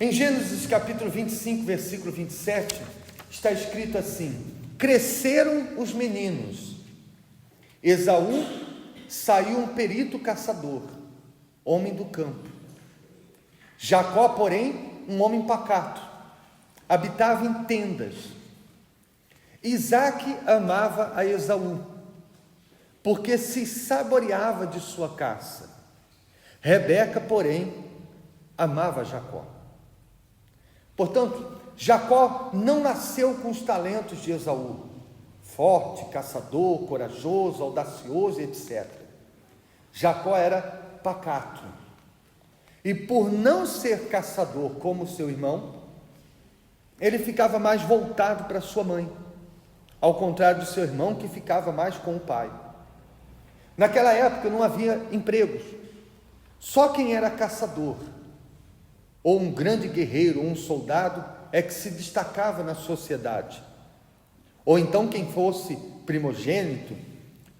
Em Gênesis capítulo 25, versículo 27, está escrito assim: cresceram os meninos. Esaú saiu um perito caçador, homem do campo. Jacó, porém, um homem pacato, habitava em tendas. Isaque amava a Esaú, porque se saboreava de sua caça. Rebeca, porém, amava Jacó. Portanto, Jacó não nasceu com os talentos de Esaú, forte, caçador, corajoso, audacioso, etc. Jacó era pacato. E por não ser caçador como seu irmão, ele ficava mais voltado para sua mãe, ao contrário do seu irmão, que ficava mais com o pai. Naquela época não havia empregos. Só quem era caçador, ou um grande guerreiro, ou um soldado, é que se destacava na sociedade. Ou então quem fosse primogênito,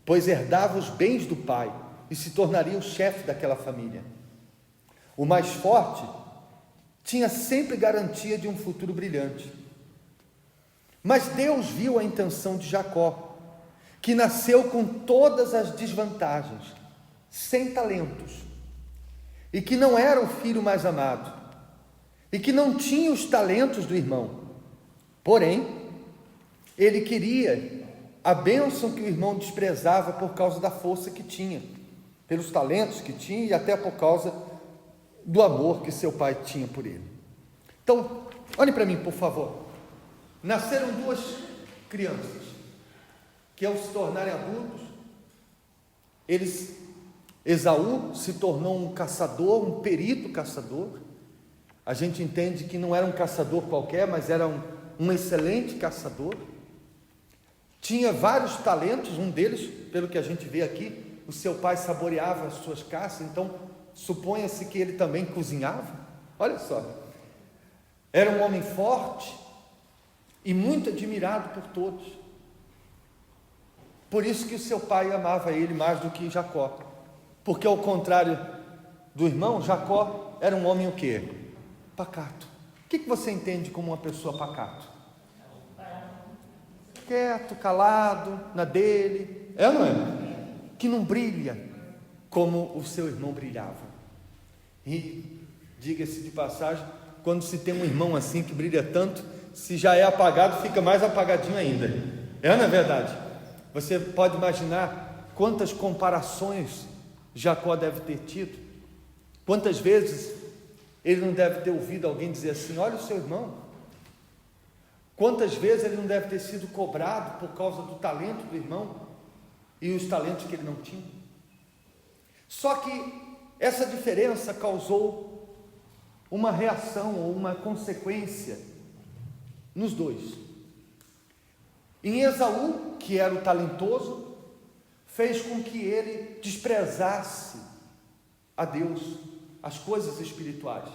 pois herdava os bens do pai e se tornaria o chefe daquela família. O mais forte tinha sempre garantia de um futuro brilhante. Mas Deus viu a intenção de Jacó, que nasceu com todas as desvantagens, sem talentos, e que não era o filho mais amado, e que não tinha os talentos do irmão. Porém, ele queria a bênção que o irmão desprezava por causa da força que tinha, pelos talentos que tinha e até por causa do amor que seu pai tinha por ele. Então, olhe para mim, por favor. Nasceram duas crianças que, ao se tornarem adultos, Esaú se tornou um caçador, um perito caçador. A gente entende que não era um caçador qualquer, mas era um excelente caçador. Tinha vários talentos, um deles, pelo que a gente vê aqui, o seu pai saboreava as suas caças, então suponha-se que ele também cozinhava. Olha só, era um homem forte e muito admirado por todos. Por isso que o seu pai amava ele mais do que Jacó, porque ao contrário do irmão, Jacó era um homem o quê? Pacato. O que você entende como uma pessoa pacato? Quieto, calado, na dele, é ou não é? Que não brilha como o seu irmão brilhava. E, diga-se de passagem, quando se tem um irmão assim que brilha tanto, se já é apagado, fica mais apagadinho ainda. É ou não é verdade? Você pode imaginar quantas comparações Jacó deve ter tido, quantas vezes ele não deve ter ouvido alguém dizer assim: olha o seu irmão. Quantas vezes ele não deve ter sido cobrado por causa do talento do irmão e os talentos que ele não tinha. Só que essa diferença causou uma reação ou uma consequência nos dois. Em Esaú, que era o talentoso, fez com que ele desprezasse a Deus, as coisas espirituais,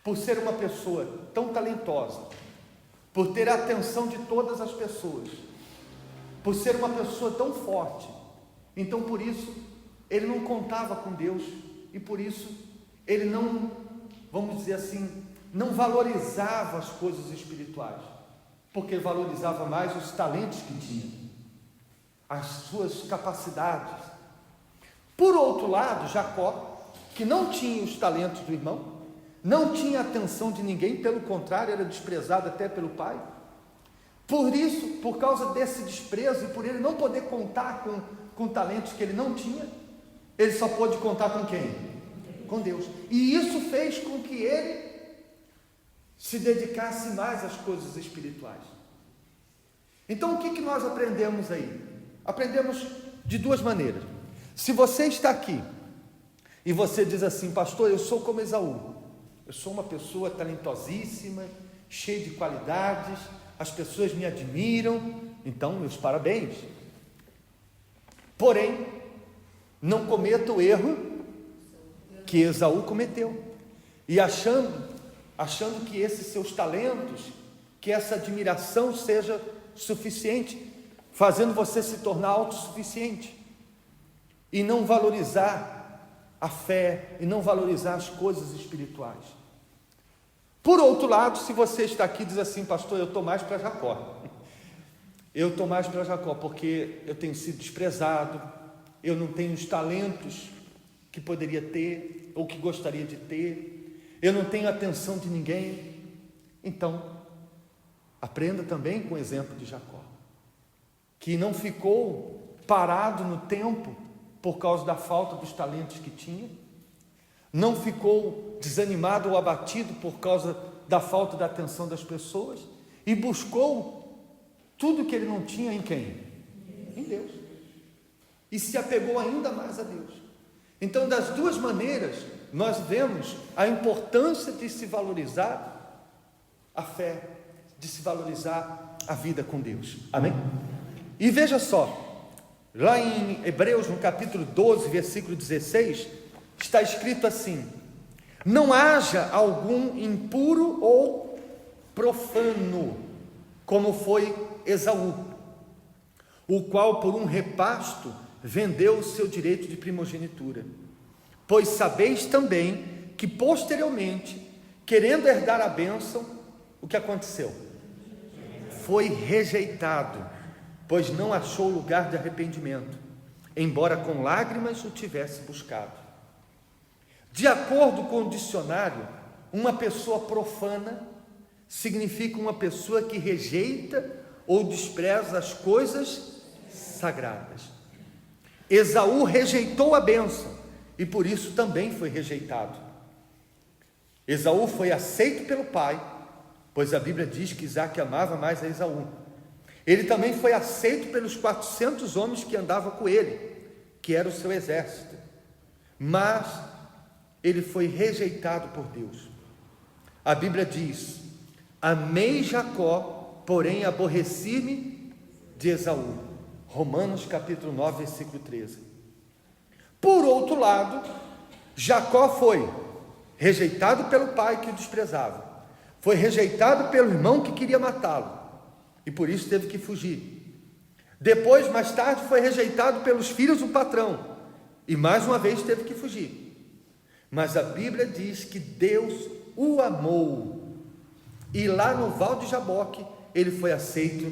por ser uma pessoa tão talentosa, por ter a atenção de todas as pessoas, por ser uma pessoa tão forte. Então, por isso, ele não contava com Deus, e por isso ele não, vamos dizer assim, não valorizava as coisas espirituais, porque valorizava mais os talentos que tinha, as suas capacidades. Por outro lado, Jacó, que não tinha os talentos do irmão, não tinha atenção de ninguém, pelo contrário, era desprezado até pelo pai. Por isso, por causa desse desprezo e por ele não poder contar com talentos que ele não tinha, ele só pôde contar com quem? Com Deus. E isso fez com que ele se dedicasse mais às coisas espirituais. Então, o que nós aprendemos aí? Aprendemos de duas maneiras. Se você está aqui e você diz assim: pastor, eu sou como Esaú, eu sou uma pessoa talentosíssima, cheia de qualidades, as pessoas me admiram, então meus parabéns. Porém, não cometa o erro que Esaú cometeu, e achando que esses seus talentos, que essa admiração seja suficiente, fazendo você se tornar autossuficiente, e não valorizar a fé, e não valorizar as coisas espirituais. Por outro lado, se você está aqui e diz assim, pastor, eu estou mais para Jacó. Eu estou mais para Jacó, porque eu tenho sido desprezado, eu não tenho os talentos que poderia ter, ou que gostaria de ter, eu não tenho a atenção de ninguém. Então, aprenda também com o exemplo de Jacó, que não ficou parado no tempo por causa da falta dos talentos que tinha, não ficou desanimado ou abatido por causa da falta da atenção das pessoas, e buscou tudo que ele não tinha em quem? Em Deus. E se apegou ainda mais a Deus. Então, das duas maneiras, nós vemos a importância de se valorizar a fé, de se valorizar a vida com Deus. Amém? E veja só, lá em Hebreus, no capítulo 12, versículo 16, está escrito assim: não haja algum impuro ou profano, como foi Esaú, o qual por um repasto vendeu o seu direito de primogenitura. Pois sabeis também que posteriormente, querendo herdar a bênção, o que aconteceu? Foi rejeitado, pois não achou lugar de arrependimento, embora com lágrimas o tivesse buscado. De acordo com o dicionário, uma pessoa profana significa uma pessoa que rejeita ou despreza as coisas sagradas. Esaú rejeitou a bênção e por isso também foi rejeitado. Esaú foi aceito pelo pai, pois a Bíblia diz que Isaac amava mais a Esaú. Ele também foi aceito pelos 400 homens que andavam com ele, que era o seu exército, mas ele foi rejeitado por Deus. A Bíblia diz: amei Jacó, porém aborreci-me de Esaú. Romanos capítulo 9, versículo 13. Por outro lado, Jacó foi rejeitado pelo pai que o desprezava, foi rejeitado pelo irmão que queria matá-lo, e por isso teve que fugir. Depois, mais tarde, foi rejeitado pelos filhos do patrão, e mais uma vez teve que fugir. Mas a Bíblia diz que Deus o amou, e lá no Val de Jaboque, ele foi aceito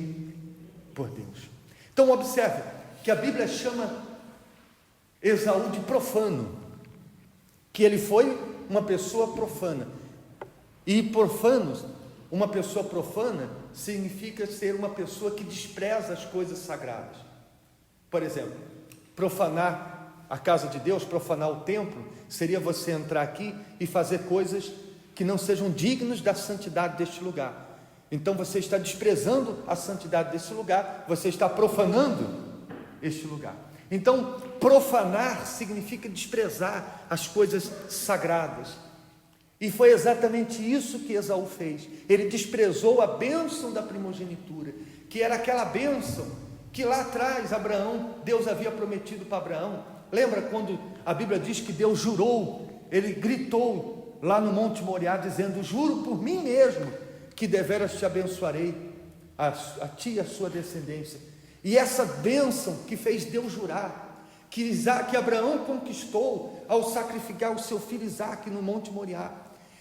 por Deus. Então observe que a Bíblia chama Esaú de profano, que ele foi uma pessoa profana. E profanos, uma pessoa profana significa ser uma pessoa que despreza as coisas sagradas. Por exemplo, profanar a casa de Deus, profanar o templo, seria você entrar aqui e fazer coisas que não sejam dignas da santidade deste lugar. Então você está desprezando a santidade desse lugar, você está profanando este lugar. Então, profanar significa desprezar as coisas sagradas. E foi exatamente isso que Esaú fez. Ele desprezou a bênção da primogenitura, que era aquela bênção que lá atrás Deus havia prometido para Abraão. Lembra quando a Bíblia diz que Deus jurou, ele gritou lá no Monte Moriá, dizendo: juro por mim mesmo, que deveras te abençoarei, a ti e a sua descendência. E essa bênção que fez Deus jurar, que Abraão conquistou ao sacrificar o seu filho Isaque no Monte Moriá,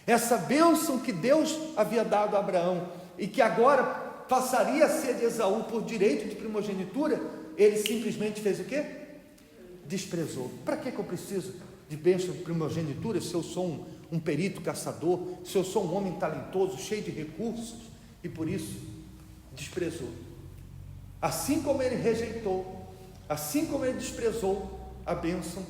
essa bênção que Deus havia dado a Abraão, e que agora passaria a ser de Esaú por direito de primogenitura, ele simplesmente fez o quê? Desprezou. Para que eu preciso de bênção de primogenitura se eu sou um perito caçador, se eu sou um homem talentoso, cheio de recursos? E por isso desprezou. Assim como ele rejeitou, assim como ele desprezou a bênção,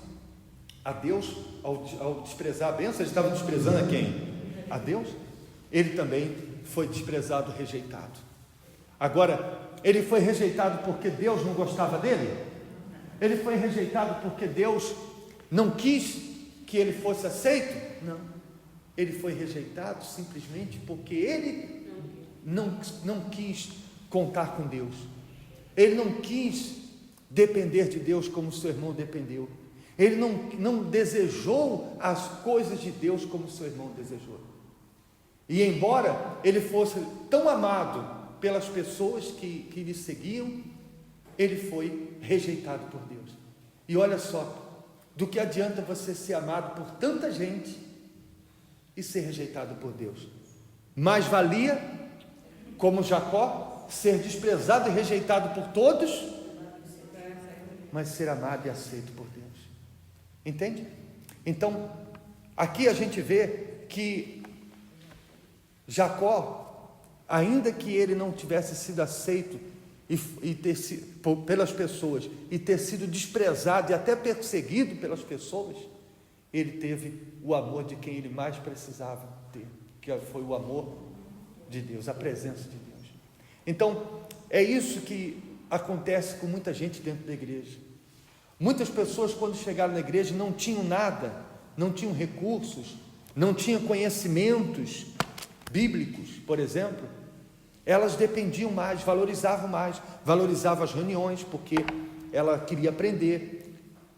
a Deus, ao desprezar a bênção, ele estava desprezando a quem? A Deus. Ele também foi desprezado, rejeitado. Agora, ele foi rejeitado porque Deus não gostava dele? Ele foi rejeitado porque Deus não quis que ele fosse aceito? Não. Ele foi rejeitado simplesmente porque ele não quis contar com Deus. Ele não quis depender de Deus como seu irmão dependeu. Ele não desejou as coisas de Deus como seu irmão desejou. E embora ele fosse tão amado pelas pessoas que lhe seguiam, ele foi rejeitado por Deus. E olha só, do que adianta você ser amado por tanta gente e ser rejeitado por Deus? mais valia, como Jacó, ser desprezado e rejeitado por todos, mas ser amado e aceito por Deus. Entende? Então, aqui a gente vê que Jacó, ainda que ele não tivesse sido aceito pelas pessoas, e ter sido desprezado e até perseguido pelas pessoas, ele teve o amor de quem ele mais precisava ter, que foi o amor de Deus, a presença de Deus. Então, é isso que acontece com muita gente dentro da igreja. Muitas pessoas, quando chegaram na igreja, não tinham nada, não tinham recursos, não tinham conhecimentos bíblicos, por exemplo. Elas dependiam mais, valorizavam as reuniões, porque ela queria aprender,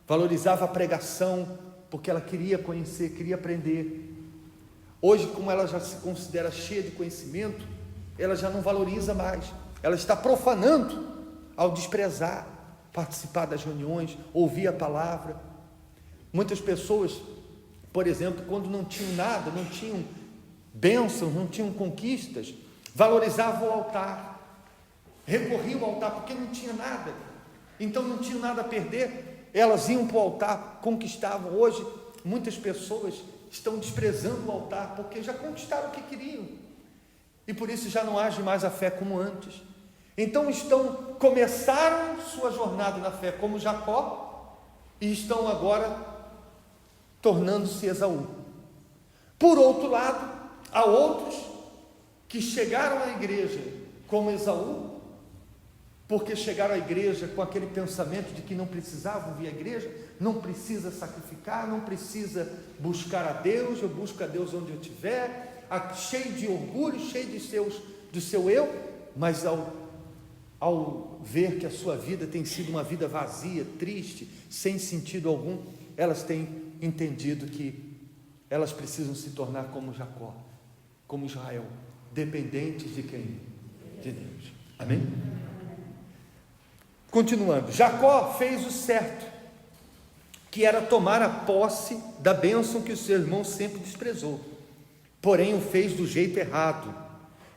valorizava a pregação, porque ela queria conhecer, queria aprender. Hoje, como ela já se considera cheia de conhecimento, ela já não valoriza mais, ela está profanando ao desprezar participar das reuniões, ouvir a palavra. Muitas pessoas, por exemplo, quando não tinham nada, não tinham bênçãos, não tinham conquistas, valorizavam o altar, recorriam ao altar, porque não tinha nada, então não tinham nada a perder, elas iam para o altar, conquistavam. Hoje, muitas pessoas estão desprezando o altar, porque já conquistaram o que queriam, e por isso já não age mais a fé como antes. Então começaram sua jornada na fé como Jacó, e estão agora tornando-se Esaú. Por outro lado, há outros que chegaram à igreja como Esaú, porque chegaram à igreja com aquele pensamento de que não precisavam vir à igreja, não precisa sacrificar, não precisa buscar a Deus, eu busco a Deus onde eu estiver, cheio de orgulho, cheio do seu eu, mas ao ver que a sua vida tem sido uma vida vazia, triste, sem sentido algum, elas têm entendido que elas precisam se tornar como Jacó, como Israel, dependentes de quem? De Deus. Amém? Continuando, Jacó fez o certo, que era tomar a posse da bênção que o seu irmão sempre desprezou, porém o fez do jeito errado.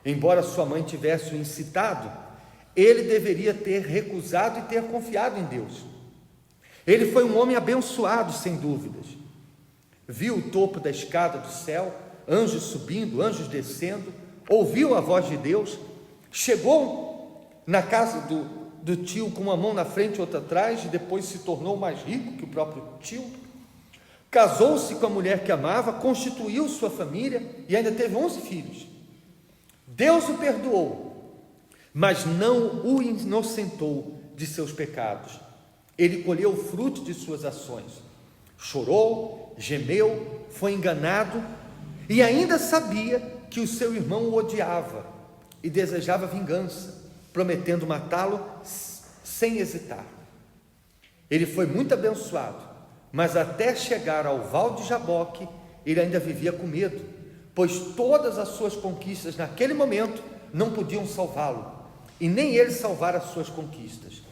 Embora sua mãe tivesse o incitado, ele deveria ter recusado e ter confiado em Deus. Ele foi um homem abençoado, sem dúvidas. Viu o topo da escada do céu, anjos subindo, anjos descendo, ouviu a voz de Deus, chegou na casa do tio com uma mão na frente e outra atrás, e depois se tornou mais rico que o próprio tio, casou-se com a mulher que amava, constituiu sua família e ainda teve 11 filhos. Deus o perdoou, mas não o inocentou de seus pecados. Ele colheu o fruto de suas ações, chorou, gemeu, foi enganado e ainda sabia que o seu irmão o odiava e desejava vingança, prometendo matá-lo sem hesitar. Ele foi muito abençoado, mas até chegar ao Val de Jaboque, ele ainda vivia com medo, pois todas as suas conquistas naquele momento não podiam salvá-lo, e nem ele salvar as suas conquistas.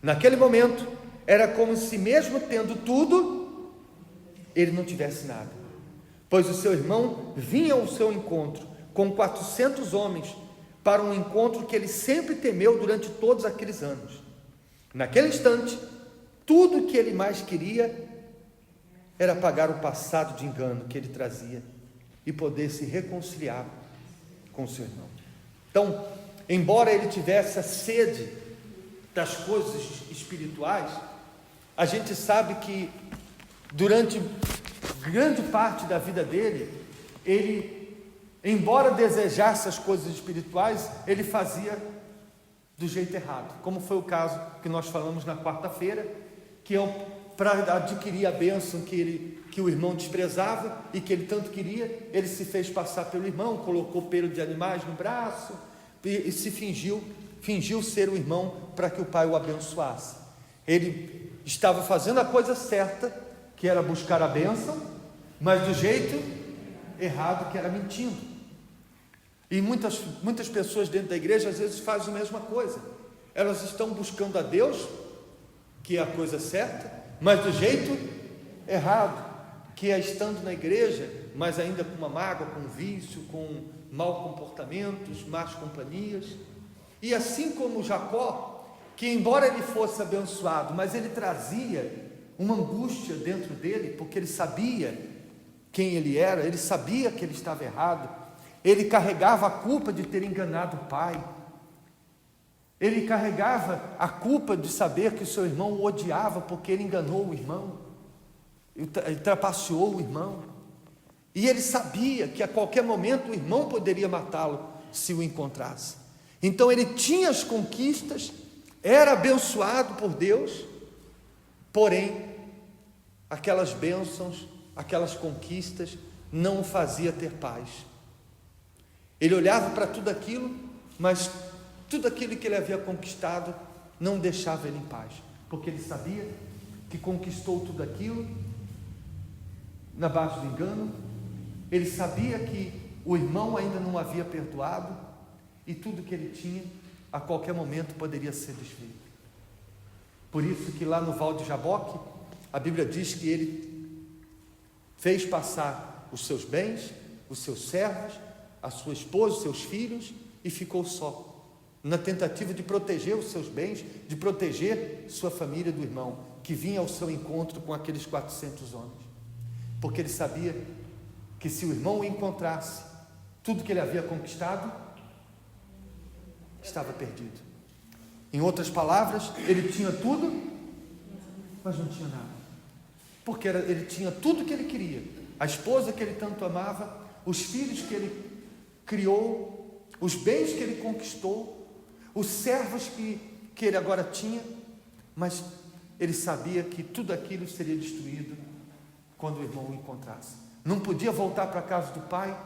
Naquele momento, era como se mesmo tendo tudo, ele não tivesse nada, pois o seu irmão vinha ao seu encontro, com 400 homens, para um encontro que ele sempre temeu durante todos aqueles anos. Naquele instante, tudo que ele mais queria, era apagar o passado de engano que ele trazia, e poder se reconciliar com seu irmão. Então, embora ele tivesse a sede das coisas espirituais, a gente sabe que durante grande parte da vida dele, ele, embora desejasse as coisas espirituais, ele fazia do jeito errado, como foi o caso que nós falamos na quarta-feira, que para adquirir a bênção que o irmão desprezava e que ele tanto queria, ele se fez passar pelo irmão, colocou pelo de animais no braço e se fingiu ser o irmão para que o pai o abençoasse. Ele estava fazendo a coisa certa, que era buscar a bênção, mas do jeito errado, que era mentindo. E muitas pessoas dentro da igreja às vezes fazem a mesma coisa. Elas estão buscando a Deus, que é a coisa certa, mas do jeito errado, que é estando na igreja, mas ainda com uma mágoa, com vício, com maus comportamentos, más companhias. E assim como Jacó, que embora ele fosse abençoado, mas ele trazia uma angústia dentro dele, porque ele sabia quem ele era, ele sabia que ele estava errado, ele carregava a culpa de ter enganado o pai, ele carregava a culpa de saber que o seu irmão o odiava porque ele enganou o irmão, ele trapaceou o irmão, e ele sabia que a qualquer momento o irmão poderia matá-lo se o encontrasse. Então ele tinha as conquistas, era abençoado por Deus, porém aquelas bênçãos, aquelas conquistas não o fazia ter paz. Ele olhava para tudo aquilo, mas tudo aquilo que ele havia conquistado não deixava ele em paz, porque ele sabia que conquistou tudo aquilo na base do engano, ele sabia que o irmão ainda não havia perdoado, e tudo que ele tinha, a qualquer momento poderia ser desfeito. Por isso que lá no Val de Jaboque, a Bíblia diz que ele fez passar os seus bens, os seus servos, a sua esposa, os seus filhos, e ficou só, na tentativa de proteger os seus bens, de proteger sua família do irmão, que vinha ao seu encontro com aqueles 400 homens, porque ele sabia que se o irmão o encontrasse, tudo que ele havia conquistado estava perdido. Em outras palavras, ele tinha tudo, mas não tinha nada, porque ele tinha tudo que ele queria, a esposa que ele tanto amava, os filhos que ele criou, os bens que ele conquistou, os servos que ele agora tinha, mas ele sabia que tudo aquilo seria destruído quando o irmão o encontrasse. Não podia voltar para a casa do pai,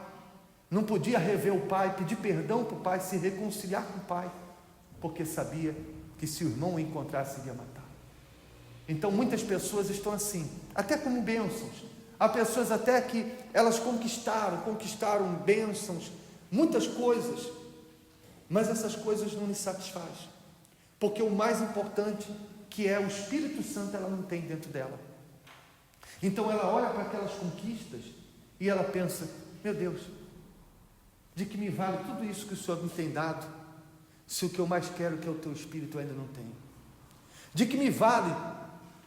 não podia rever o pai, pedir perdão para o pai, se reconciliar com o pai, porque sabia que se o irmão o encontrasse, iria matar. Então muitas pessoas estão assim, até como bênçãos. Há pessoas até que elas conquistaram bênçãos, muitas coisas, mas essas coisas não lhes satisfazem, porque o mais importante, que é o Espírito Santo, ela não tem dentro dela. Então ela olha para aquelas conquistas e ela pensa: meu Deus, de que me vale tudo isso que o Senhor me tem dado, se o que eu mais quero, que é o teu Espírito, eu ainda não tenho? De que me vale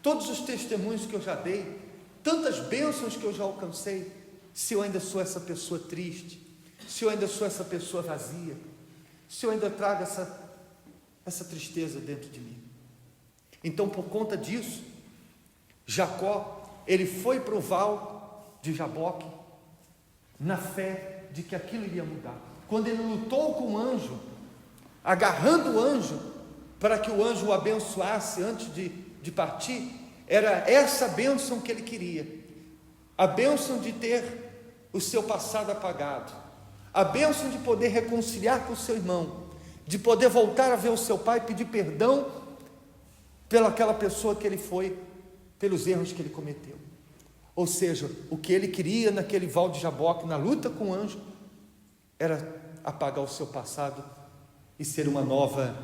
todos os testemunhos que eu já dei, tantas bênçãos que eu já alcancei, se eu ainda sou essa pessoa triste, se eu ainda sou essa pessoa vazia, se eu ainda trago essa tristeza dentro de mim? Então, por conta disso, Jacó, ele foi para o Val de Jaboque na fé de que aquilo iria mudar. Quando ele lutou com o anjo, agarrando o anjo para que o anjo o abençoasse antes de partir, era essa bênção que ele queria, a bênção de ter o seu passado apagado, a bênção de poder reconciliar com o seu irmão, de poder voltar a ver o seu pai, pedir perdão pelaquela pessoa que ele foi, pelos erros que ele cometeu. Ou seja, o que ele queria naquele Val de Jaboque, na luta com o anjo, era apagar o seu passado e ser uma nova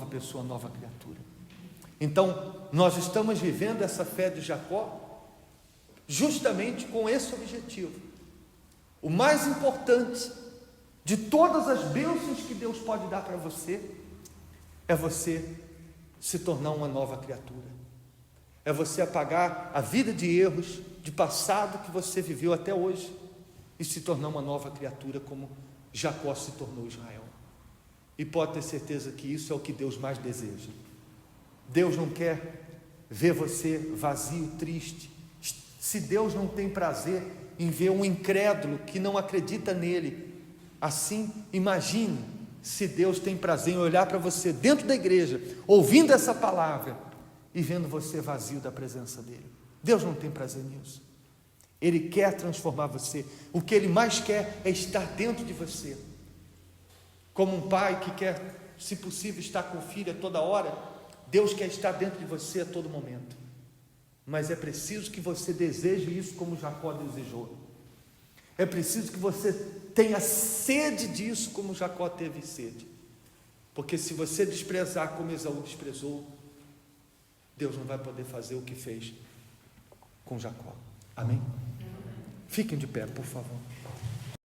pessoa, uma nova criatura. Então, nós estamos vivendo essa fé de Jacó justamente com esse objetivo. O mais importante de todas as bênçãos que Deus pode dar para você é você se tornar uma nova criatura. É você apagar a vida de erros, de passado que você viveu até hoje e se tornar uma nova criatura, como Jacó se tornou Israel. E pode ter certeza que isso é o que Deus mais deseja. Deus não quer ver você vazio, triste. Se Deus não tem prazer em ver um incrédulo que não acredita nele, assim, imagine se Deus tem prazer em olhar para você dentro da igreja, ouvindo essa palavra e vendo você vazio da presença dele. Deus não tem prazer nisso. Ele quer transformar você. O que ele mais quer é estar dentro de você. Como um pai que quer, se possível, estar com o filho a toda hora, Deus quer estar dentro de você a todo momento. Mas é preciso que você deseje isso como Jacó desejou. É preciso que você tenha sede disso como Jacó teve sede. Porque se você desprezar como Esaú desprezou, Deus não vai poder fazer o que fez com Jacó. Amém? Fiquem de pé, por favor.